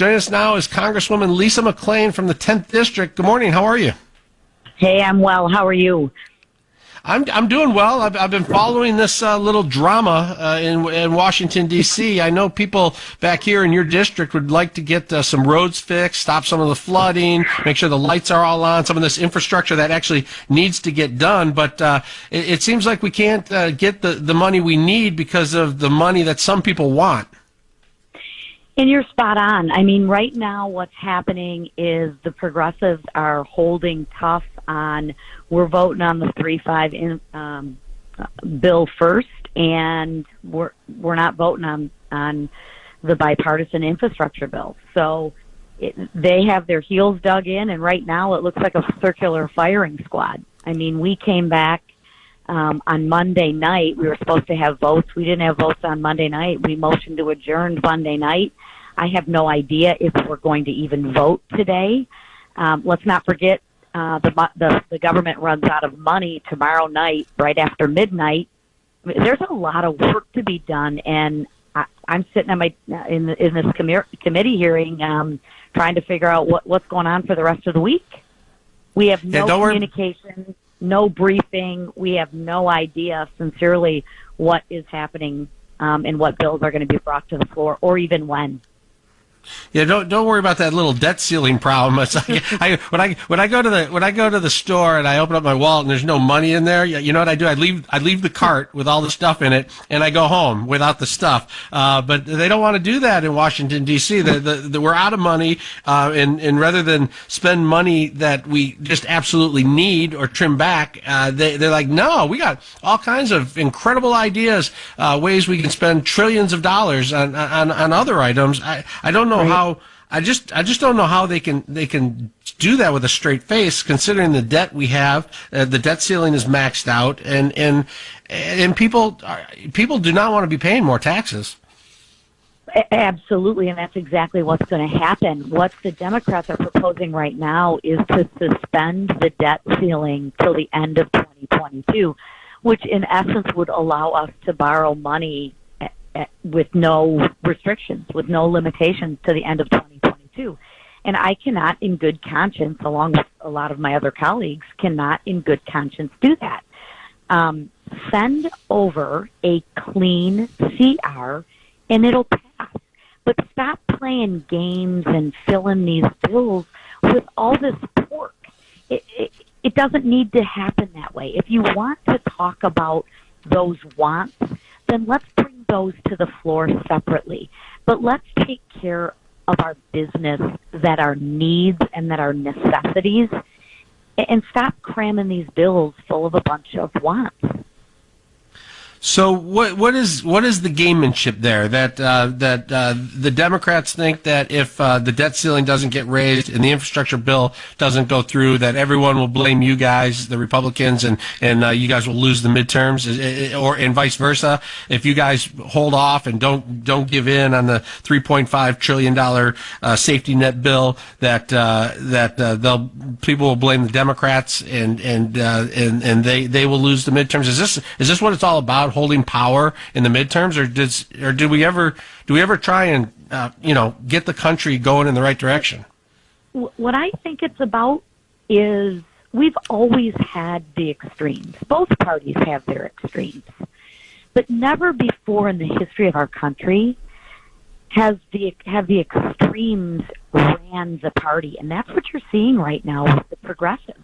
Joining us now is Congresswoman Lisa McClain from the 10th District. Good morning. How are you? Hey, I'm well. How are you? I'm doing well. I've been following this little drama in Washington, D.C. I know people back here in your district would like to get some roads fixed, stop some of the flooding, make sure the lights are all on, some of this infrastructure that actually needs to get done. But it seems like we can't get the money we need because of the money that some people want. And you're spot on. I mean, right now what's happening is the progressives are holding tough on, we're voting on the 3-5 bill first, and we're not voting on the bipartisan infrastructure bill. So they have their heels dug in, and right now it looks like a circular firing squad. I mean, we came back on Monday night. We were supposed to have votes. We didn't have votes on Monday night. We motioned to adjourn Monday night. I have no idea if we're going to even vote today. Let's not forget the government runs out of money tomorrow night, right after midnight. There's a lot of work to be done, and I'm sitting on in this committee hearing trying to figure out what's going on for the rest of the week. We have no communication, no briefing. We have no idea, sincerely, what is happening and what bills are going to be brought to the floor, or even when. Yeah, don't worry about that little debt ceiling problem. It's like when I go to the store and I open up my wallet and there's no money in there, you know what I do? I leave the cart with all the stuff in it and I go home without the stuff. But they don't want to do that in Washington D.C. We're out of money, and rather than spend money that we just absolutely need or trim back, they're like, no, we got all kinds of incredible ideas, ways we can spend trillions of dollars on other items. I don't know how. I just don't know how they can do that with a straight face, considering the debt we have. The debt ceiling is maxed out, and people do not want to be paying more taxes. Absolutely, and that's exactly what's going to happen. What the Democrats are proposing right now is to suspend the debt ceiling till the end of 2022, which in essence would allow us to borrow money with no restrictions, with no limitations to the end of 2022. And I cannot in good conscience, along with a lot of my other colleagues, cannot in good conscience do that. Send over a clean CR and it'll pass. But stop playing games and filling these bills with all this pork. It doesn't need to happen that way. If you want to talk about those wants, then let's bring those to the floor separately. But let's take care of our business that are needs and that are necessities, and stop cramming these bills full of a bunch of wants. So what is the gamemanship there? That the Democrats think that if the debt ceiling doesn't get raised and the infrastructure bill doesn't go through, that everyone will blame you guys, the Republicans, and you guys will lose the midterms, and vice versa. If you guys hold off and don't give in on the $3.5 trillion safety net bill, that people will blame the Democrats and they will lose the midterms. Is this what it's all about? Holding power in the midterms, or do we ever try and get the country going in the right direction? What I think it's about is we've always had the extremes. Both parties have their extremes, but never before in the history of our country have the extremes ran the party, and that's what you're seeing right now with the progressives.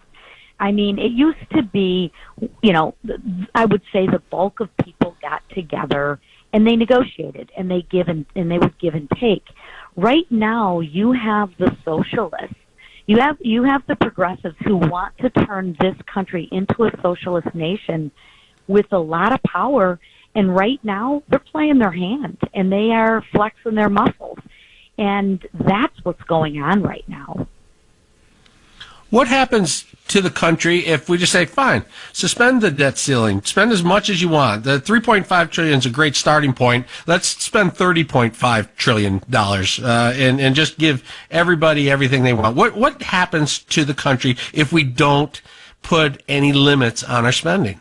I mean, it used to be, I would say the bulk of people got together and they negotiated and they would give and take. Right now, you have the socialists. You have the progressives who want to turn this country into a socialist nation with a lot of power. And right now, they're playing their hand and they are flexing their muscles. And that's what's going on right now. What happens to the country if we just say, fine, suspend the debt ceiling, spend as much as you want? The $3.5 trillion is a great starting point. Let's spend $30.5 trillion and just give everybody everything they want. What happens to the country if we don't put any limits on our spending?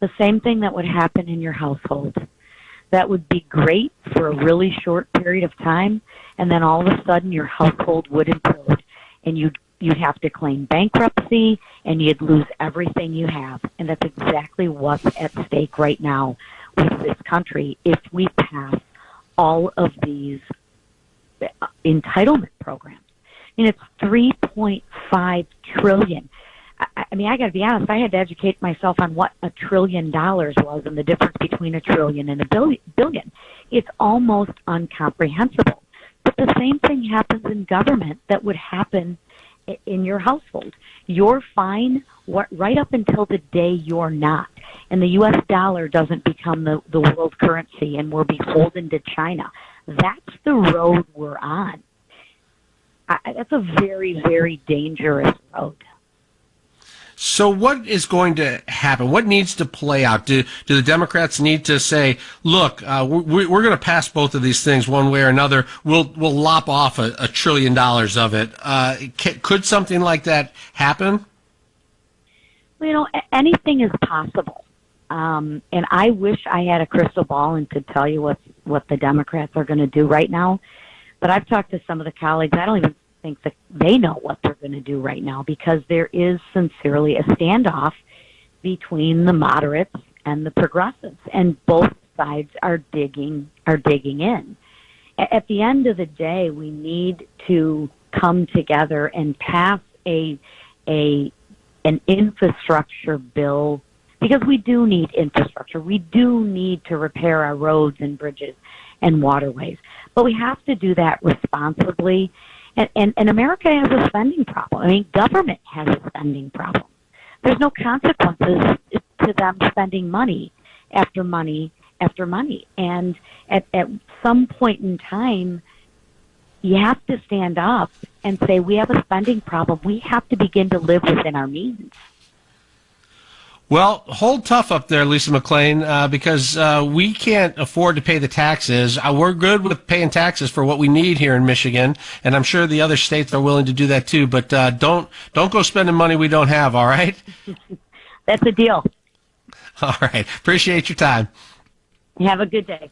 The same thing that would happen in your household. that would be great for a really short period of time, and then all of a sudden your household would implode, and you'd have to claim bankruptcy, and you'd lose everything you have. And that's exactly what's at stake right now with this country if we pass all of these entitlement programs. I mean, it's $3.5 trillion. I mean, I got to be honest, I had to educate myself on what $1 trillion was and the difference between $1 trillion and $1 billion. It's almost incomprehensible. But the same thing happens in government that would happen in your household. You're fine right up until the day you're not. And the U.S. dollar doesn't become the world currency and we're beholden to China. That's the road we're on. That's a very, very dangerous road. So what is going to happen? What needs to play out? Do the Democrats need to say, look, we're going to pass both of these things one way or another. We'll lop off $1 trillion of it. Could something like that happen? Well, you know, anything is possible. And I wish I had a crystal ball and could tell you what the Democrats are going to do right now. But I've talked to some of the colleagues. I don't even think that they know what they're going to do right now because there is sincerely a standoff between the moderates and the progressives, and both sides are digging in. At the end of the day, we need to come together and pass an infrastructure bill because we do need infrastructure. We do need to repair our roads and bridges and waterways, but we have to do that responsibly. And America has a spending problem. I mean, government has a spending problem. There's no consequences to them spending money after money after money. And at some point in time, you have to stand up and say, we have a spending problem. We have to begin to live within our means. Well, hold tough up there, Lisa McClain, because we can't afford to pay the taxes. We're good with paying taxes for what we need here in Michigan, and I'm sure the other states are willing to do that too. But don't go spending money we don't have. All right? That's a deal. All right. Appreciate your time. Have a good day.